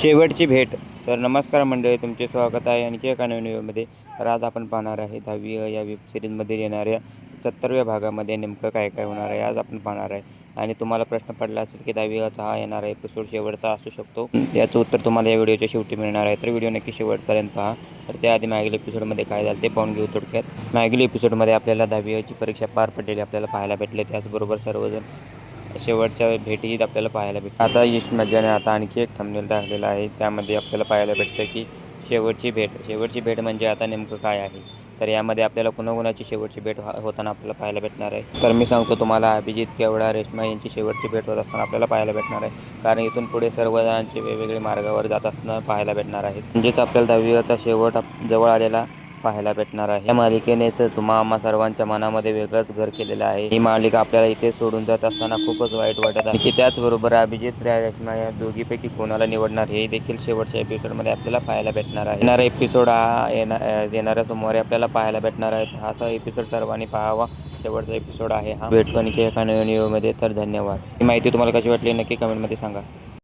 शेवटची भेट. तर नमस्कार मंडळी, तुमचे स्वागत आहे आणखी एका नवीन व्हिडिओमध्ये. तर आज आपण पाहणार आहे 10वी या वेब सिरीजमध्ये येणाऱ्या 70व्या भागामध्ये नेमकं काय काय होणार आहे आज आपण पाहणार आहे. आणि तुम्हाला प्रश्न पडला असेल की 10वीचा हा येणारा एपिसोड शेवटचा असू शकतो, त्याचं उत्तर तुम्हाला या व्हिडिओच्या शेवटी मिळणार आहे. तर व्हिडिओ नक्की शेवटपर्यंत पहा. तर त्याआधी मागील एपिसोडमध्ये काय झालं ते पाहून घेऊ थोडक्यात. मागील एपिसोडमध्ये आपल्याला 10वीची परीक्षा पार पडलेली आपल्याला पाहायला भेटले. त्याचबरोबर सर्वजण शेवटच्या भेटीत आपल्याला पाहायला भेटते. आता यश मज्जाने आता आणखी एक थंबनेल टाकलेला आहे, त्यामध्ये आपल्याला पाहायला भेटतं की शेवटची भेट म्हणजे आता नेमकं काय आहे. तर यामध्ये आपल्याला कोणाकोणाची शेवटची भेट होताना आपल्याला पाहायला भेटणार आहे. तर मी सांगतो तुम्हाला, अभिजित केवडा रेश्मा यांची शेवटची भेट होत असताना आपल्याला पाहायला भेटणार आहे. कारण इथून पुढे सर्वजणांचे वेगवेगळे मार्गावर जात असताना पाहायला भेटणार आहेत. म्हणजेच आपल्याला 10वीचा शेवट जवळ आलेला पाहायला भेटणार आहे. या मालिकेनेच आम्हा सर्वांच्या मनामध्ये वेगळंच घर केलेलं आहे. ही मालिका आपल्याला इथे सोडून जात असताना खूपच वाईट वाटत आहे की त्याचबरोबर अभिजित रेश्मा या दोघीपैकी कोणाला निवडणार हे देखील शेवटच्या एपिसोडमध्ये आपल्याला पाहायला भेटणार आहे. येणारा एपिसोड हा येणाऱ्या सोमवारी आपल्याला पाहायला भेटणार आहे. हा एपिसोड सर्वांनी पाहावा. शेवटचा एपिसोड आहे हा. भेटतो आणखी एका नवीन व्हिडिओमध्ये. तर धन्यवाद. ही माहिती तुम्हाला कशी वाटली नक्की कमेंटमध्ये सांगा.